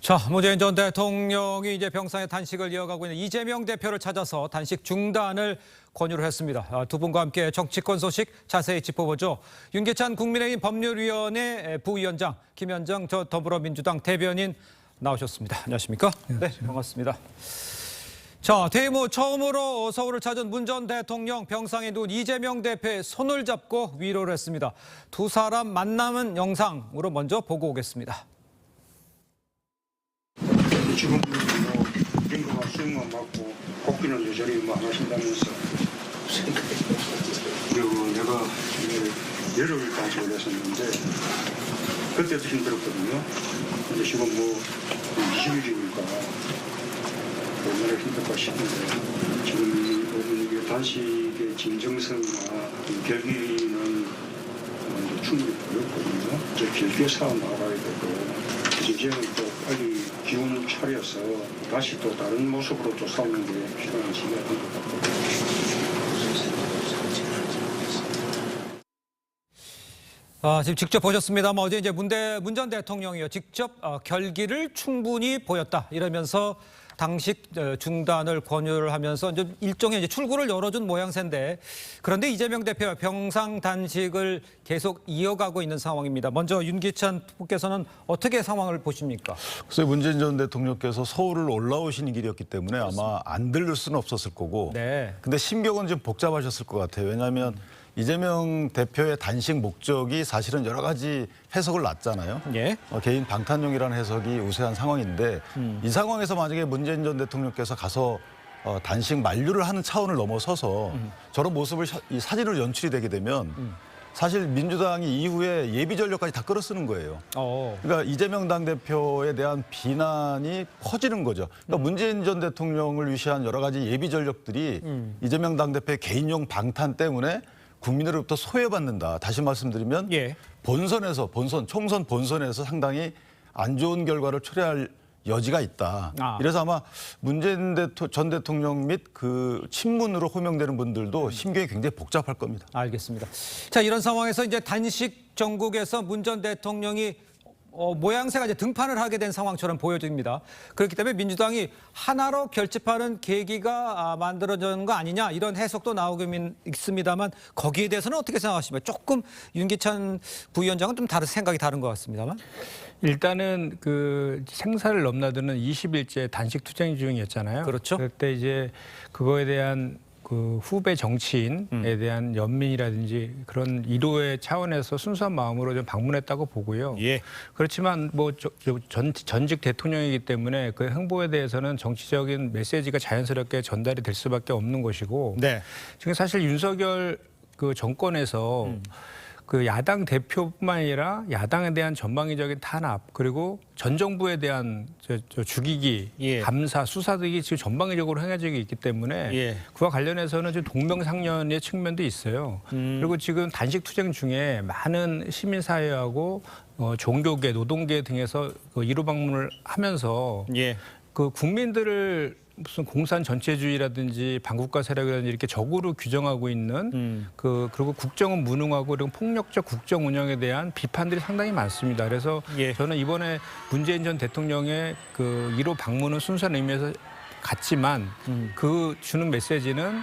자, 문재인 전 대통령이 이제 병상의 단식을 이어가고 있는 이재명 대표를 찾아서 단식 중단을 권유를 했습니다. 두 분과 함께 정치권 소식 자세히 짚어보죠. 윤계찬 국민의힘 법률위원회 부위원장, 김현정 저 더불어민주당 대변인 나오셨습니다. 안녕하십니까? 네, 반갑습니다. 자, 퇴임 후 처음으로 서울을 찾은 문 전 대통령 병상에 누운 이재명 대표의 손을 잡고 위로를 했습니다. 두 사람 만남은 영상으로 먼저 보고 오겠습니다. 지금 뭐 링거가 수행만 받고 복귀는 여전히 뭐 안 하신다면서 그리고 내가 열흘 단식을 했었는데 그때도 힘들었거든요. 근데 지금 뭐 20일이니까 얼마나 힘들까 싶은데 지금 이게 단식의 진정성이나 결기는 충분히 어렵거든요. 이제 길게 쌓아 나가야 되고 이제는 또 빨리 기운을 차려서 다시 또 다른 모습으로 또 싸우는 게 필요한 시기가 된 것 같거든요. 지금 직접 보셨습니다만 어제 이제 문 전 대통령이요 직접 결기를 충분히 보였다 이러면서 단식 중단을 권유를 하면서 이제 일종의 이제 출구를 열어준 모양새인데 그런데 이재명 대표가 병상 단식을 계속 이어가고 있는 상황입니다. 먼저 윤기찬 후보께서는 어떻게 상황을 보십니까? 그래서 문재인 전 대통령께서 서울을 올라오시는 길이었기 때문에 아마 안 들을 수는 없었을 거고. 네. 근데 심경은 좀 복잡하셨을 것 같아요. 왜냐하면 이재명 대표의 단식 목적이 사실은 여러 가지 해석을 놨잖아요. 예. 개인 방탄용이라는 해석이 우세한 상황인데 이 상황에서 만약에 문재인 전 대통령께서 가서 단식 만류를 하는 차원을 넘어서서 저런 모습을 이 사진으로 연출이 되게 되면 사실 민주당이 이후에 예비 전력까지 다 끌어쓰는 거예요. 그러니까 이재명 당대표에 대한 비난이 퍼지는 거죠. 그러니까 문재인 전 대통령을 위시한 여러 가지 예비 전력들이 이재명 당대표의 개인용 방탄 때문에 국민으로부터 소외받는다. 다시 말씀드리면 예. 총선 본선에서 상당히 안 좋은 결과를 초래할 여지가 있다. 이래서 아마 문재인 전 대통령 및 그 친문으로 호명되는 분들도 심경이 굉장히 복잡할 겁니다. 알겠습니다. 자, 이런 상황에서 이제 단식 정국에서 문 전 대통령이 모양새가 이제 등판을 하게 된 상황처럼 보여집니다. 그렇기 때문에 민주당이 하나로 결집하는 계기가 만들어지는 거 아니냐 이런 해석도 나오고 있습니다만 거기에 대해서는 어떻게 생각하십니까? 조금 윤기찬 부위원장은 좀 생각이 다른 것 같습니다만. 일단은 그 생사를 넘나드는 20일째 단식 투쟁 중이었잖아요. 그렇죠. 그때 이제 그거에 대한 그 후배 정치인에 대한 연민이라든지 그런 위로의 차원에서 순수한 마음으로 좀 방문했다고 보고요. 예. 그렇지만 뭐 전직 대통령이기 때문에 그 행보에 대해서는 정치적인 메시지가 자연스럽게 전달이 될 수밖에 없는 것이고. 네. 지금 사실 윤석열 그 정권에서 그 야당 대표뿐만 아니라 야당에 대한 전방위적인 탄압 그리고 전 정부에 대한 죽이기, 예. 감사, 수사 등이 지금 전방위적으로 행해지고 있기 때문에 예. 그와 관련해서는 좀 동명상련의 측면도 있어요. 그리고 지금 단식 투쟁 중에 많은 시민사회하고 종교계, 노동계 등에서 그 이루 방문을 하면서 예. 그 국민들을 무슨 공산 전체주의라든지 반국가 세력이라든지 이렇게 적으로 규정하고 있는 그리고 국정은 무능하고 그리고 폭력적 국정 운영에 대한 비판들이 상당히 많습니다. 그래서 예. 저는 이번에 문재인 전 대통령의 그 1호 방문은 순수한 의미에서 같지만 그 주는 메시지는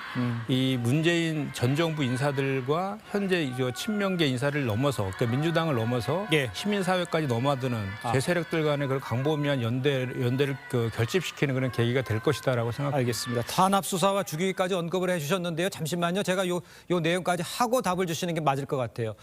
이 문재인 전 정부 인사들과 현재 이제 친명계 인사를 넘어서 그러니까 민주당을 넘어서 예. 시민사회까지 넘어드는 제 세력들 간의 그런 광범위한 연대를 그 결집시키는 그런 계기가 될 것이다라고 생각합니다. 알겠습니다. 탄압 수사와 죽이기까지 언급을 해주셨는데요. 잠시만요. 제가 요 내용까지 하고 답을 주시는 게 맞을 것 같아요.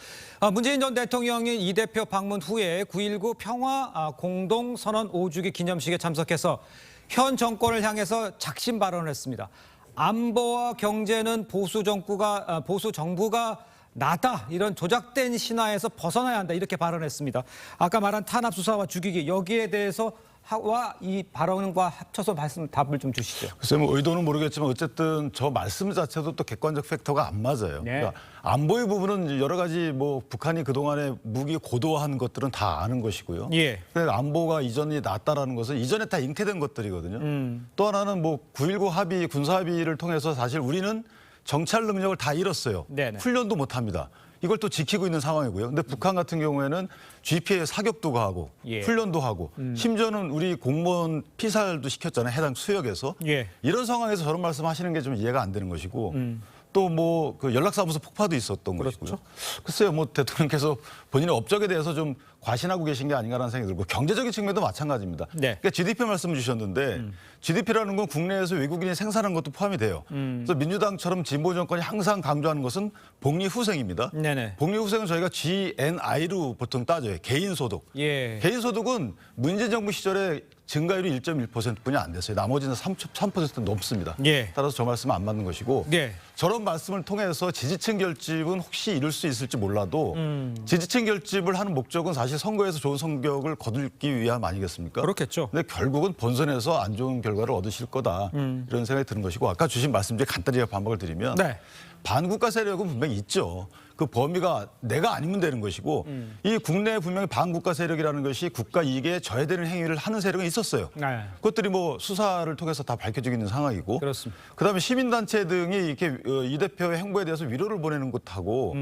문재인 전 대통령이 이 대표 방문 후에 9.19 평화 공동선언 5주기 기념식에 참석해서 현 정권을 향해서 작심 발언을 했습니다. 안보와 경제는 보수 정부가 나다 이런 조작된 신화에서 벗어나야 한다 이렇게 발언했습니다. 아까 말한 탄압 수사와 죽이기 여기에 대해서 이 발언과 합쳐서 답을 좀 주시죠. 글쎄 뭐 의도는 모르겠지만 어쨌든 저 말씀 자체도 또 객관적 팩터가 안 맞아요. 네. 그러니까 안보의 부분은 여러 가지 뭐 북한이 그동안에 무기 고도화한 것들은 다 아는 것이고요. 예. 근데 안보가 이전이 낫다라는 것은 이전에 다 잉태된 것들이거든요. 또 하나는 뭐 9.19 합의, 군사 합의를 통해서 사실 우리는 정찰 능력을 다 잃었어요. 네네. 훈련도 못 합니다. 이걸 또 지키고 있는 상황이고요. 근데 북한 같은 경우에는 GPA 사격도 가하고 예. 훈련도 하고 심지어는 우리 공무원 피살도 시켰잖아요. 해당 수역에서. 예. 이런 상황에서 저런 말씀하시는 게 좀 이해가 안 되는 것이고 또 뭐 그 연락사무소 폭파도 있었던 것이고요. 글쎄요, 뭐 대통령께서 본인의 업적에 대해서 좀 과신하고 계신 게 아닌가라는 생각이 들고 경제적인 측면도 마찬가지입니다. 네. 그러니까 GDP 말씀 주셨는데 GDP라는 건 국내에서 외국인이 생산하는 것도 포함이 돼요. 그래서 민주당처럼 진보 정권이 항상 강조하는 것은 복리후생입니다. 네네. 복리후생은 저희가 GNI로 보통 따져요. 개인소득. 예. 개인소득은 문재인 정부 시절에 증가율이 1.1%뿐이 안 됐어요. 나머지는 3% 넘습니다. 예. 따라서 저 말씀은 안 맞는 것이고 네. 저런 말씀을 통해서 지지층 결집은 혹시 이룰 수 있을지 몰라도 지지층 결집을 하는 목적은 사실 선거에서 좋은 성격을 거두기 위함 아니겠습니까? 그렇겠죠. 근데 결국은 본선에서 안 좋은 결과를 얻으실 거다. 이런 생각이 드는 것이고 아까 주신 말씀 중에 간단히 반박을 드리면 네. 반국가 세력은 분명히 있죠. 그 범위가 내가 아니면 되는 것이고 이 국내에 분명히 반국가 세력이라는 것이 국가 이익에 저해되는 행위를 하는 세력은 있었어요. 네. 그것들이 뭐 수사를 통해서 다 밝혀지고 있는 상황이고 그렇습니다. 그다음에 시민단체 등이 이렇게 이 대표의 행보에 대해서 위로를 보내는 것하고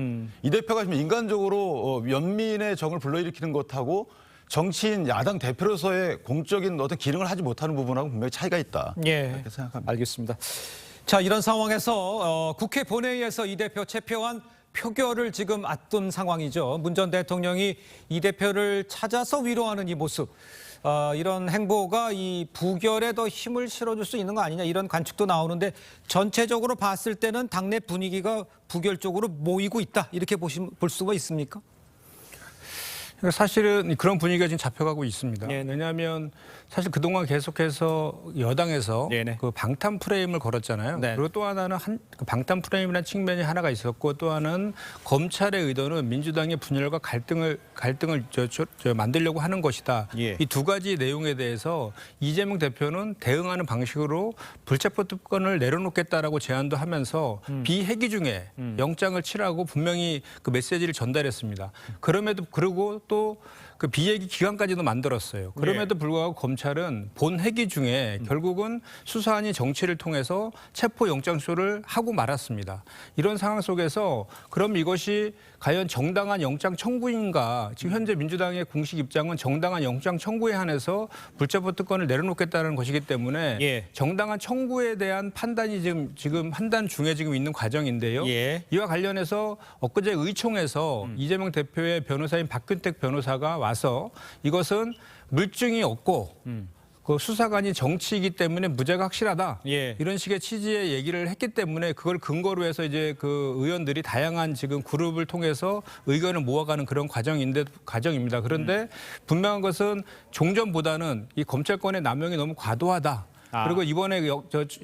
이 대표가 지금 인간적으로 연민의 정을 불러일으키는 것하고 정치인 야당 대표로서의 공적인 어떤 기능을 하지 못하는 부분하고 분명히 차이가 있다. 예. 이렇게 생각합니다. 알겠습니다. 자, 이런 상황에서 국회 본회의에서 이 대표 체포한 표결을 지금 앞둔 상황이죠. 문 전 대통령이 이 대표를 찾아서 위로하는 이 모습. 이런 행보가 이 부결에 더 힘을 실어줄 수 있는 거 아니냐 이런 관측도 나오는데 전체적으로 봤을 때는 당내 분위기가 부결 쪽으로 모이고 있다 이렇게 볼 수가 있습니까? 사실은 그런 분위기가 지금 잡혀가고 있습니다. 네네. 왜냐하면 사실 그동안 계속해서 여당에서 네네. 그 방탄 프레임을 걸었잖아요. 네. 그리고 또 하나는 그 방탄 프레임이라는 측면이 하나가 있었고 또 하나는 검찰의 의도는 민주당의 분열과 갈등을 만들려고 하는 것이다. 예. 이 두 가지 내용에 대해서 이재명 대표는 대응하는 방식으로 불체포 특권을 내려놓겠다라고 제안도 하면서 비회기 중에 영장을 치라고 분명히 그 메시지를 전달했습니다. 그럼에도 그리고 또 그 비회기 기간까지도 만들었어요. 그럼에도 불구하고 검찰은 본 회기 중에 결국은 수사안이 정치를 통해서 체포 영장쇼를 하고 말았습니다. 이런 상황 속에서 그럼 이것이 과연 정당한 영장 청구인가? 지금 현재 민주당의 공식 입장은 정당한 영장 청구에 한해서 불체포 특권을 내려놓겠다는 것이기 때문에 예. 정당한 청구에 대한 판단이 지금 판단 중에 지금 있는 과정인데요. 예. 이와 관련해서 엊그제 의총에서 이재명 대표의 변호사인 박균택 변호사가 와서 이것은 물증이 없고 그 수사관이 정치이기 때문에 무죄가 확실하다. 예. 이런 식의 취지의 얘기를 했기 때문에 그걸 근거로 해서 이제 그 의원들이 다양한 지금 그룹을 통해서 의견을 모아가는 그런 과정입니다. 그런데 분명한 것은 종전보다는 이 검찰권의 남용이 너무 과도하다. 그리고 이번에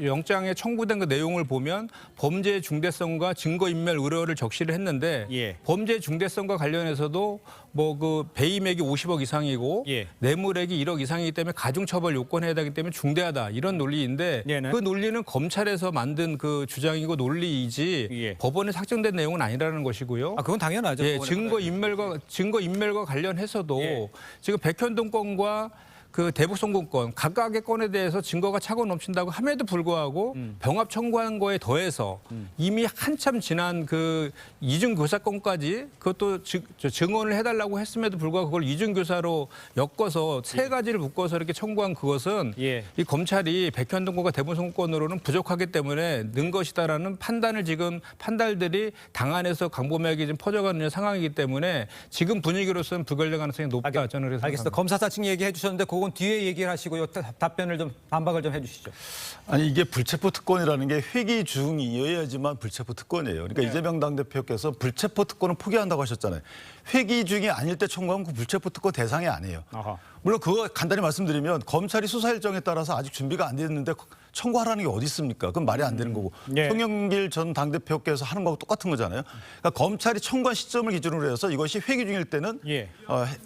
영장에 청구된 그 내용을 보면 범죄의 중대성과 증거인멸 우려를 적시를 했는데 예. 범죄의 중대성과 관련해서도 뭐 그 배임액이 50억 이상이고 예. 뇌물액이 1억 이상이기 때문에 가중처벌 요건에 해당하기 때문에 중대하다 이런 논리인데 네네. 그 논리는 검찰에서 만든 그 주장이고 논리이지 예. 법원에 확정된 내용은 아니라는 것이고요. 그건 당연하죠. 예, 그거는. 증거인멸과 관련해서도 예. 지금 백현동 건과 그 대북송금권 각각의 건에 대해서 증거가 차고 넘친다고 함에도 불구하고 병합 청구한 거에 더해서 이미 한참 지난 그 이중교사 건까지 그것도 증언을 해달라고 했음에도 불구하고 그걸 이중교사로 엮어서 세 가지를 묶어서 이렇게 청구한 그것은 예. 이 검찰이 백현동 건과 대북송금권으로는 부족하기 때문에 는 것이다라는 판단을 지금 판단들이 당 안에서 강범위하게 지금 퍼져가는 상황이기 때문에 지금 분위기로서는 불결될 가능성이 높다. 저는 그래서 알겠습니다. 검사 사칭 얘기해 주셨는데 그건 뒤에 얘기를 하시고요. 답변을 좀 반박을 좀 해주시죠. 아니 이게 불체포 특권이라는 게 회기 중이어야지만 불체포 특권이에요. 그러니까 이재명 당대표께서 불체포 특권을 포기한다고 하셨잖아요. 회기 중이 아닐 때 청구하면 그 불체포 특권 대상이 아니에요. 아하. 물론 그거 간단히 말씀드리면 검찰이 수사 일정에 따라서 아직 준비가 안 됐는데 청구하라는 게 어디 있습니까? 그건 말이 안 되는 거고. 예. 송영길 전 당대표께서 하는 거하고 똑같은 거잖아요. 그러니까 검찰이 청구한 시점을 기준으로 해서 이것이 회기 중일 때는 예.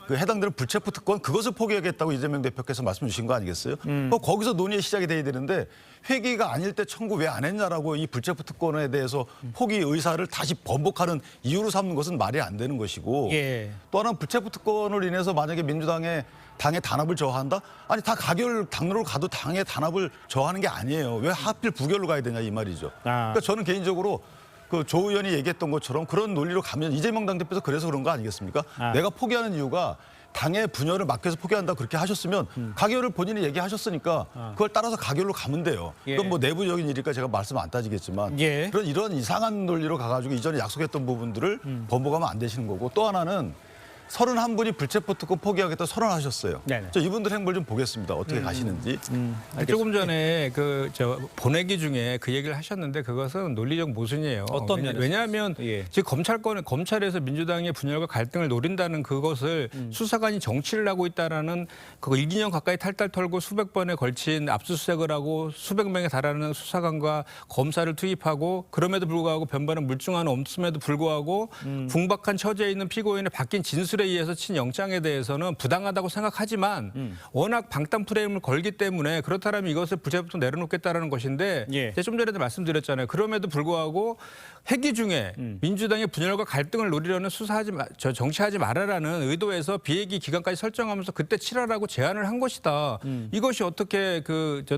그 해당되는 불체포 특권 그것을 포기하겠다고 이재명 대표께서 말씀 주신 거 아니겠어요? 거기서 논의의 시작이 돼야 되는데 회기가 아닐 때 청구 왜 안 했냐라고 이 불체포 특권에 대해서 포기 의사를 다시 번복하는 이유로 삼는 것은 말이 안 되는 것이고 예. 또 하나는 불체포 특권을 인해서 만약에 민주당의 당의 단합을 저하한다? 아니 다 가결 당로로 가도 당의 단합을 저하는 게 아니에요. 왜 하필 부결로 가야 되냐 이 말이죠. 그러니까 저는 개인적으로 그 조 의원이 얘기했던 것처럼 그런 논리로 가면 이재명 당대표도 그래서 그런 거 아니겠습니까? 내가 포기하는 이유가 당의 분열을 막혀서 포기한다 그렇게 하셨으면 가결을 본인이 얘기하셨으니까 그걸 따라서 가결로 가면 돼요. 예. 그건 뭐 내부적인 일이니까 제가 말씀 안 따지겠지만 예. 이런 이상한 논리로 가가지고 이전에 약속했던 부분들을 번복하면 안 되시는 거고 또 하나는 31분이 불체포 특권 포기하겠다 선언하셨어요. 네네. 저 이분들 행보를 좀 보겠습니다. 어떻게 가시는지. 조금 전에 그 보내기 중에 그 얘기를 하셨는데 그것은 논리적 모순이에요. 어떤 면에서? 왜냐하면 예. 지금 검찰에서 민주당의 분열과 갈등을 노린다는 그것을 수사관이 정치를 하고 있다라는 그거 1~2년 가까이 탈탈 털고 수백 번에 걸친 압수수색을 하고 수백 명에 달하는 수사관과 검사를 투입하고 그럼에도 불구하고 변번에 물증 하나 없음에도 불구하고 궁박한 처지에 있는 피고인의 바뀐 진술에 의해서 친 영장에 대해서는 부당하다고 생각하지만 워낙 방탄 프레임을 걸기 때문에 그렇다면 이것을 불체포 내려놓겠다라는 것인데 예. 제가 좀 전에도 말씀드렸잖아요. 그럼에도 불구하고 회기 중에 민주당의 분열과 갈등을 노리려는 정치하지 말아라는 의도에서 비회기 기간까지 설정하면서 그때 치라라고 제안을 한 것이다. 이것이 어떻게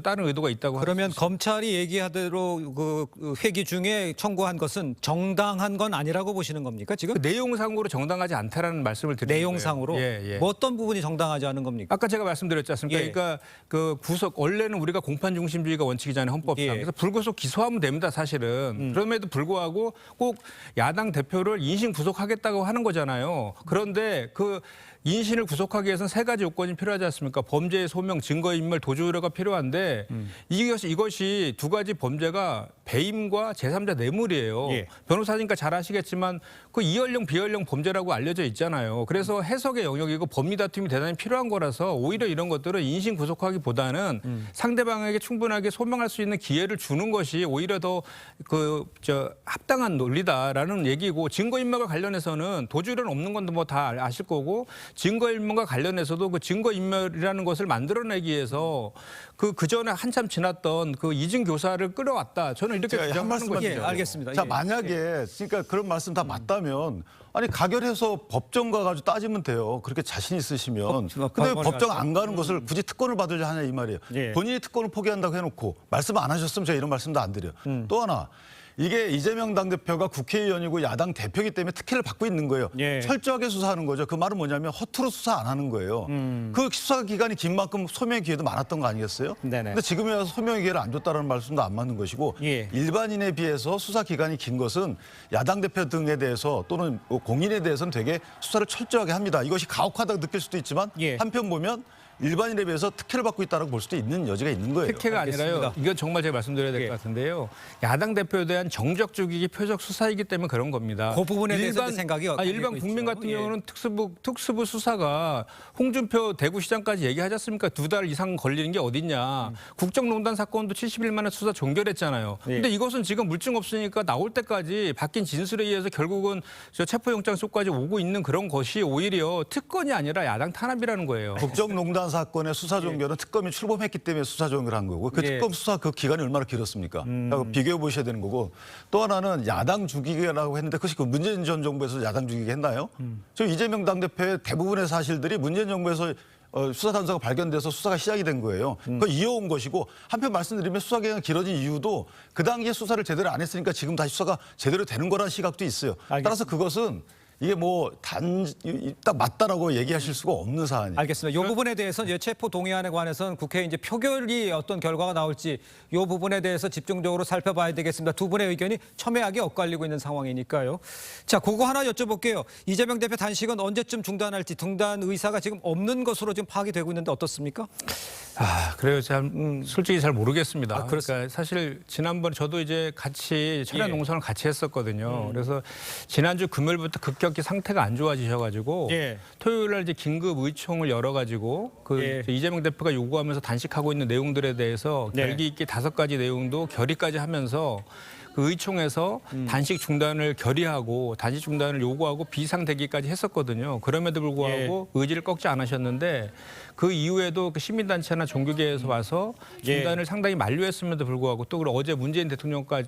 다른 의도가 있다고 그러면 검찰이 얘기하대로 그 회기 중에 청구한 것은 정당한 건 아니라고 보시는 겁니까 지금? 그 내용상으로 정당하지 않다라는 말씀을 드리는 내용상으로 거예요. 예, 예. 뭐 어떤 부분이 정당하지 않은 겁니까? 아까 제가 말씀드렸지 않습니까? 예. 그러니까 그 구속 원래는 우리가 공판 중심주의가 원칙이잖아요, 헌법상. 예. 그래서 불구속 기소하면 됩니다, 사실은. 그럼에도 불구하고 꼭 야당 대표를 인신 구속하겠다고 하는 거잖아요. 그런데 그 인신을 구속하기 위해서는 세 가지 요건이 필요하지 않습니까? 범죄의 소명, 증거인멸, 도주 우려가 필요한데 이것이 두 가지 범죄가 배임과 제3자 뇌물이에요. 예. 변호사니까 잘 아시겠지만 그 이연령 비연령 범죄라고 알려져 있잖아요. 그래서 해석의 영역이고 법리 다툼이 대단히 필요한 거라서 오히려 이런 것들은 인신 구속하기보다는 상대방에게 충분하게 소명할 수 있는 기회를 주는 것이 오히려 더 합당한 논리다라는 얘기고 증거인멸과 관련해서는 도주 우려는 없는 건 뭐 다 아실 거고 증거인멸과 관련해서도 그 증거인멸이라는 것을 만들어내기 위해서 그 전에 한참 지났던 그 이진 교사를 끌어왔다. 저는 이렇게 제가 한 주장하는 말씀만 거죠. 예, 알겠습니다. 자, 예. 만약에 그러니까 그런 말씀 다 맞다면 아니 가결해서 법정 가가지고 따지면 돼요. 그렇게 자신 있으시면. 근데 법정 안 가는 것을 굳이 특권을 받으려 하냐 이 말이에요. 예. 본인이 특권을 포기한다고 해놓고 말씀 안 하셨으면 제가 이런 말씀도 안 드려요. 또 하나. 이게 이재명 당대표가 국회의원이고 야당 대표이기 때문에 특혜를 받고 있는 거예요. 예. 철저하게 수사하는 거죠. 그 말은 뭐냐면 허투루 수사 안 하는 거예요. 그 수사 기간이 긴 만큼 소명의 기회도 많았던 거 아니겠어요? 네네. 근데 지금에 와서 소명의 기회를 안 줬다는 말씀도 안 맞는 것이고 예. 일반인에 비해서 수사 기간이 긴 것은 야당 대표 등에 대해서 또는 공인에 대해서는 되게 수사를 철저하게 합니다. 이것이 가혹하다고 느낄 수도 있지만 예. 한편 보면 일반인에 비해서 특혜를 받고 있다고 볼 수도 있는 여지가 있는 거예요. 특혜가 아니라요. 알겠습니다. 이건 정말 제가 말씀드려야 될 예. 것 같은데요. 야당 대표에 대한 정적 죽이기 표적 수사이기 때문에 그런 겁니다. 그 부분에 대해서 생각이 어떻게 일반 되고 국민 있죠? 같은 예. 경우는 특수부 수사가 홍준표 대구시장까지 얘기하지 않습니까? 2달 이상 걸리는 게 어딨냐. 국정농단 사건도 70일 만에 수사 종결했잖아요. 예. 근데 이것은 지금 물증 없으니까 나올 때까지 바뀐 진술에 의해서 결국은 체포영장 속까지 오고 있는 그런 것이 오히려 특권이 아니라 야당 탄압이라는 거예요. 국정농단 사건의 수사 종결은 특검이 출범했기 때문에 수사 종결한 거고 그 예. 특검 수사 그 기간이 얼마나 길었습니까? 비교해 보셔야 되는 거고 또 하나는 야당 죽이기라고 했는데 그것이 그 문재인 전 정부에서 야당 죽이기 했나요? 지금 이재명 당대표의 대부분의 사실들이 문재인 정부에서 수사 단서가 발견돼서 수사가 시작이 된 거예요. 그걸 이어온 것이고 한편 말씀드리면 수사 기간이 길어진 이유도 그 당시에 수사를 제대로 안 했으니까 지금 다시 수사가 제대로 되는 거라는 시각도 있어요. 알겠습니다. 따라서 그것은 이게 뭐 딱 맞다라고 얘기하실 수가 없는 사안이에요. 알겠습니다. 이 부분에 대해서는 이제 체포 동의안에 관해서는 국회에 이제 표결이 어떤 결과가 나올지 이 부분에 대해서 집중적으로 살펴봐야 되겠습니다. 두 분의 의견이 첨예하게 엇갈리고 있는 상황이니까요. 자, 그거 하나 여쭤볼게요. 이재명 대표 단식은 언제쯤 중단할지 등단 의사가 지금 없는 것으로 지금 파악이 되고 있는데 어떻습니까? 그래요. 솔직히 잘 모르겠습니다. 그렇습니까? 그러니까 사실 지난번 저도 이제 같이 철야 예. 농성을 같이 했었거든요. 그래서 지난주 금요일부터 급격히 상태가 안 좋아지셔가지고 예. 토요일 날 이제 긴급 의총을 열어가지고 그 예. 이재명 대표가 요구하면서 단식하고 있는 내용들에 대해서 네. 결기 있게 5가지 내용도 결의까지 하면서 그 의총에서 단식 중단을 결의하고 단식 중단을 요구하고 비상대기까지 했었거든요. 그럼에도 불구하고 의지를 꺾지 않으셨는데 그 이후에도 그 시민단체나 종교계에서 와서 중단을 상당히 만류했음에도 불구하고 또 어제 문재인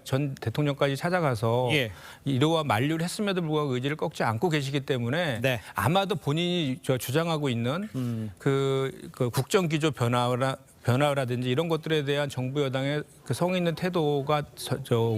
전 대통령까지 찾아가서 예. 이러한 만류를 했음에도 불구하고 의지를 꺾지 않고 계시기 때문에 네. 아마도 본인이 주장하고 있는 그 국정기조 변화나 변화라든지 이런 것들에 대한 정부 여당의 그 성의 있는 태도가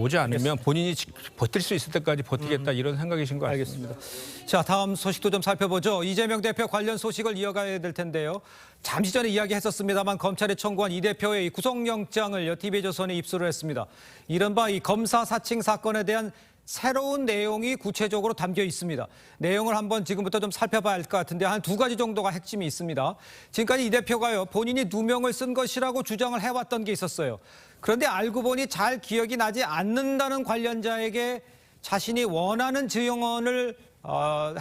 오지 않으면 본인이 버틸 수 있을 때까지 버티겠다 이런 생각이신 것 같습니다. 알겠습니다. 자, 다음 소식도 좀 살펴보죠. 이재명 대표 관련 소식을 이어가야 될 텐데요. 잠시 전에 이야기했었습니다만 검찰이 청구한 이 대표의 구속영장을 TV조선에 입수를 했습니다. 이른바 이 검사 사칭 사건에 대한 새로운 내용이 구체적으로 담겨 있습니다. 내용을 한번 지금부터 좀 살펴봐야 할 것 같은데 한 두 가지 정도가 핵심이 있습니다. 지금까지 이 대표가요, 본인이 누명을 쓴 것이라고 주장을 해왔던 게 있었어요. 그런데 알고 보니 잘 기억이 나지 않는다는 관련자에게 자신이 원하는 증언을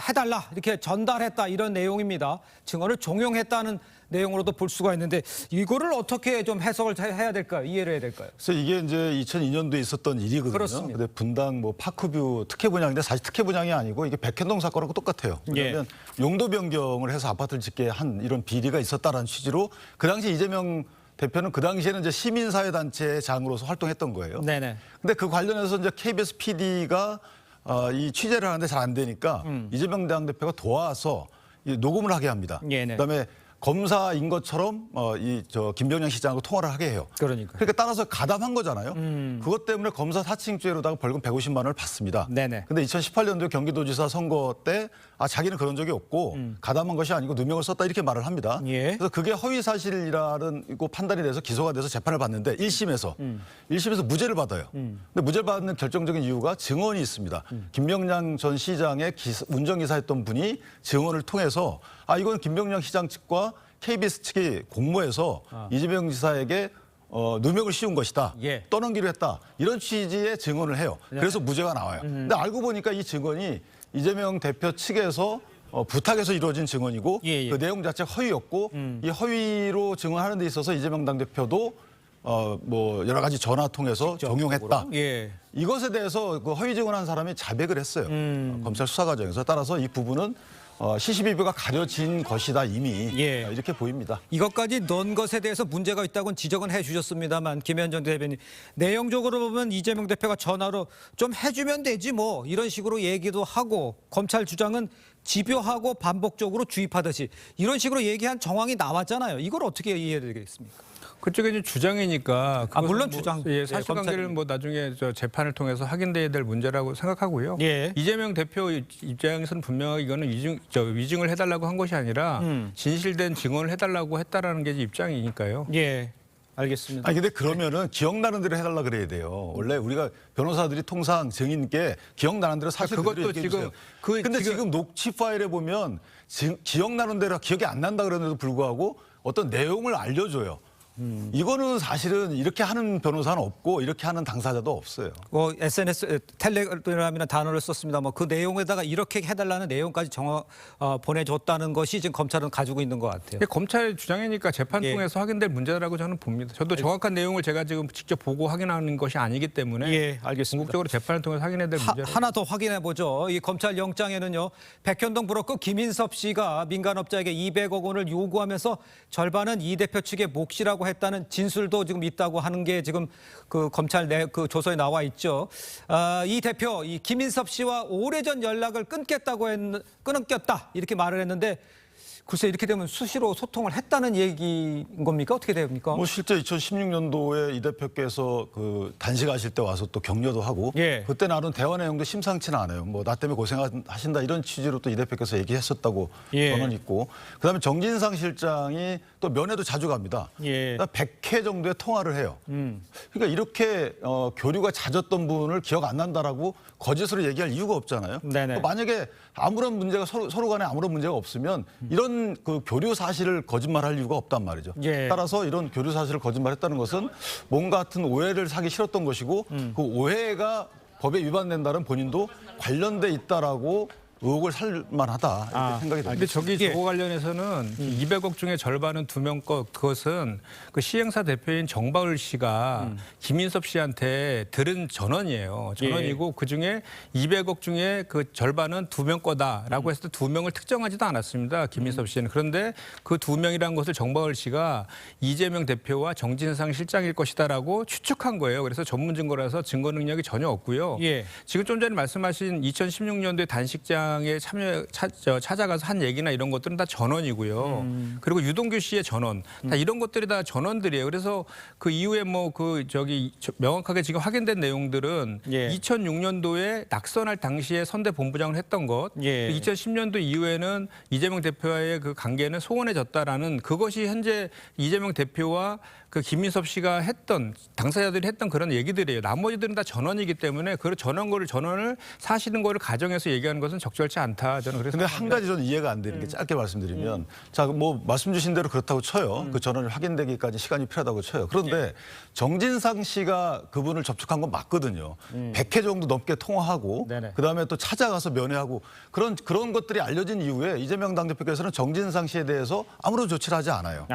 해달라 이렇게 전달했다 이런 내용입니다. 증언을 종용했다는 내용으로도 볼 수가 있는데 이거를 어떻게 좀 해석을 해야 될까요? 이해를 해야 될까요? 그래서 이게 이제 2002년도에 있었던 일이거든요. 그렇습니다. 근데 분당 뭐 파크뷰 특혜 분양인데 사실 특혜 분양이 아니고 이게 백현동 사건하고 똑같아요. 왜냐하면 용도 변경을 해서 아파트를 짓게 한 이런 비리가 있었다라는 취지로 그 당시 이재명 대표는 그 당시에는 이제 시민사회단체 장으로서 활동했던 거예요. 네네. 근데 그 관련해서 이제 KBS PD가 이 취재를 하는데 잘 안 되니까 이재명 당대표가 도와서 이 녹음을 하게 합니다. 네네. 그다음에 검사인 것처럼 김병현 시장하고 통화를 하게 해요. 그러니까. 따라서 가담한 거잖아요. 그것 때문에 검사 사칭죄로다가 벌금 150만 원을 받습니다. 네네. 근데 2018년도 경기도지사 선거 때 자기는 그런 적이 없고 가담한 것이 아니고 누명을 썼다 이렇게 말을 합니다. 예. 그래서 그게 허위 사실이라는 판단이 돼서 기소가 돼서 재판을 받는데 1심에서 무죄를 받아요. 근데 무죄를 받는 결정적인 이유가 증언이 있습니다. 김병량 전 시장의 운전기사였던 분이 증언을 통해서 이건 김병량 시장 측과 KBS 측이 공모해서 이재명 지사에게 누명을 씌운 것이다. 예. 떠넘기로 했다. 이런 취지의 증언을 해요. 그래서 무죄가 나와요. 근데 알고 보니까 이 증언이 이재명 대표 측에서 부탁해서 이루어진 증언이고 예. 그 내용 자체가 허위였고 이 허위로 증언하는 데 있어서 이재명 당대표도 뭐 여러 가지 전화 통해서 종용했다. 예. 이것에 대해서 그 허위 증언한 사람이 자백을 했어요. 검찰 수사 과정에서. 따라서 이 부분은 시시비비가 가려진 것이다 이미 예. 이렇게 보입니다. 이것까지 넣은 것에 대해서 문제가 있다고는 지적은 해주셨습니다만 김현정 대변인 내용적으로 보면 이재명 대표가 전화로 좀 해주면 되지 뭐 이런 식으로 얘기도 하고 검찰 주장은 집요하고 반복적으로 주입하듯이 이런 식으로 얘기한 정황이 나왔잖아요. 이걸 어떻게 이해해야 되겠습니까? 그쪽에 이제 주장이니까 물론 그것은 주장. 예, 사실관계를 뭐 나중에 재판을 통해서 확인돼야 될 문제라고 생각하고요. 예. 이재명 대표 입장에서는 분명하게 이거는 위증을 해달라고 한 것이 아니라 진실된 증언을 해달라고 했다라는 게 입장이니까요. 예. 알겠습니다. 근데 그러면은 기억나는 대로 해달라 그래야 돼요. 원래 우리가 변호사들이 통상 증인께 기억나는 대로 사실 그것도 그대로 얘기해 주세요. 근데 지금 녹취 파일에 보면 기억나는 대로 기억이 안 난다 그러는데도 불구하고 어떤 내용을 알려줘요. 이거는 사실은 이렇게 하는 변호사는 없고 이렇게 하는 당사자도 없어요. SNS 텔레그램이라는 단어를 썼습니다. 그 내용에다가 이렇게 해달라는 내용까지 보내줬다는 것이 지금 검찰은 가지고 있는 것 같아요. 검찰의 주장이니까 재판 통해서 확인될 문제라고 저는 봅니다. 저도 정확한 내용을 제가 지금 직접 보고 확인하는 것이 아니기 때문에 예, 알겠습니다. 궁극적으로 재판을 통해서 확인해야 될 문제라고. 하나 더 확인해 보죠. 이 검찰 영장에는요. 백현동 브로커 김인섭 씨가 민간업자에게 200억 원을 요구하면서 절반은 이 대표 측의 몫이라고 했다는 진술도 지금 있다고 하는 게 지금 그 검찰 그 조서에 나와 있죠. 이 대표 이 김인섭 씨와 오래전 연락을 끊겼다 이렇게 말을 했는데 글쎄 이렇게 되면 수시로 소통을 했다는 얘기인 겁니까? 어떻게 됩니까? 실제 2016년도에 이 대표께서 그 단식하실 때 와서 또 격려도 하고 예. 그때 나눈 대화 내용도 심상치는 않아요. 나 때문에 고생하신다 이런 취지로 또 이 대표께서 얘기했었다고 예. 저는 있고 그다음에 정진상 실장이 또 면회도 자주 갑니다. 예. 100회 정도의 통화를 해요. 그러니까 이렇게 교류가 잦았던 분을 기억 안 난다라고 거짓으로 얘기할 이유가 없잖아요. 네네. 만약에 아무런 문제가 서로 간에 아무런 문제가 없으면 이런 그 교류 사실을 거짓말할 이유가 없단 말이죠. 예. 따라서 이런 교류 사실을 거짓말했다는 것은 뭔가 같은 오해를 사기 싫었던 것이고 그 오해가 법에 위반된다는 본인도 관련돼 있다라고 의혹을 살 만하다 이렇게 생각이 듭니다. 근데 저거 관련해서는 200억 중에 절반은 두 명 거 그것은 그 시행사 대표인 정바울 씨가 김인섭 씨한테 들은 전원이에요. 전원이고 그 중에 200억 중에 그 절반은 두 명 거다라고 해서 두 명을 특정하지도 않았습니다. 김인섭 씨는. 그런데 그 두 명이라는 것을 정바울 씨가 이재명 대표와 정진상 실장일 것이다라고 추측한 거예요. 그래서 전문 증거라서 증거 능력이 전혀 없고요. 예. 지금 좀 전에 말씀하신 2016년도에 단식장 현장에 찾아가서 한 얘기나 이런 것들은 다 전원이고요. 그리고 유동규 씨의 전원, 다 이런 것들이 다 전원들이에요. 그래서 그 이후에 뭐 명확하게 지금 확인된 내용들은 예. 2006년도에 낙선할 당시에 선대 본부장을 했던 것, 예. 2010년도 이후에는 이재명 대표와의 그 관계는 소원해졌다라는 그것이 현재 이재명 대표와 그 김민섭 씨가 했던 당사자들이 했던 그런 얘기들이에요. 나머지들은 다 전원이기 때문에 그 전원을 사실인 거를 가정해서 얘기하는 것은 적절치 않다. 저는 그래서. 근데 한 가지 저는 이해가 안 되는 게 짧게 말씀드리면 자, 뭐 말씀 주신 대로 그렇다고 쳐요. 그 전원이 확인되기까지 시간이 필요하다고 쳐요. 그런데 정진상 씨가 그분을 접촉한 건 맞거든요. 100회 정도 넘게 통화하고 네네. 그다음에 또 찾아가서 면회하고 그런 것들이 알려진 이후에 이재명 당대표께서는 정진상 씨에 대해서 아무런 조치를 하지 않아요.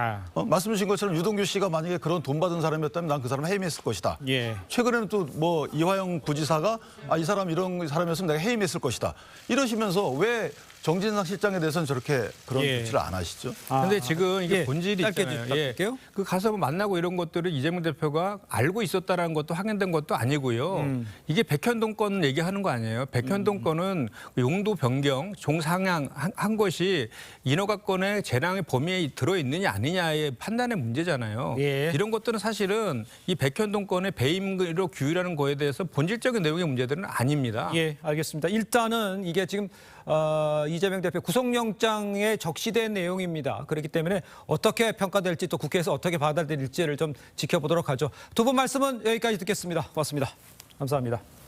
말씀 주신 것처럼 유동규 씨가 만약에 그런 돈 받은 사람이었다면 난 그 사람 해임했을 것이다. 예. 최근에는 또 뭐 이화영 부지사가 이 사람 이런 사람이었으면 내가 해임했을 것이다. 이러시면서 왜 정진상 실장에 대해서는 저렇게 그런 예. 조치를 안 하시죠? 근데 지금 이게 예, 본질이 짧게 있잖아요. 부탁드릴게요. 그 가서 만나고 이런 것들을 이재명 대표가 알고 있었다라는 것도 확인된 것도 아니고요. 이게 백현동 건 얘기하는 거 아니에요. 백현동 건은 용도 변경, 종상향 한 것이 인허가권의 재량의 범위에 들어있느냐 아니냐의 판단의 문제잖아요. 예. 이런 것들은 사실은 이 백현동 건의 배임으로 규율하는 거에 대해서 본질적인 내용의 문제들은 아닙니다. 예, 알겠습니다. 일단은 이게 지금 이재명 대표 구속영장에 적시된 내용입니다. 그렇기 때문에 어떻게 평가될지 또 국회에서 어떻게 받아들일지를 좀 지켜보도록 하죠. 두 분 말씀은 여기까지 듣겠습니다. 고맙습니다. 감사합니다.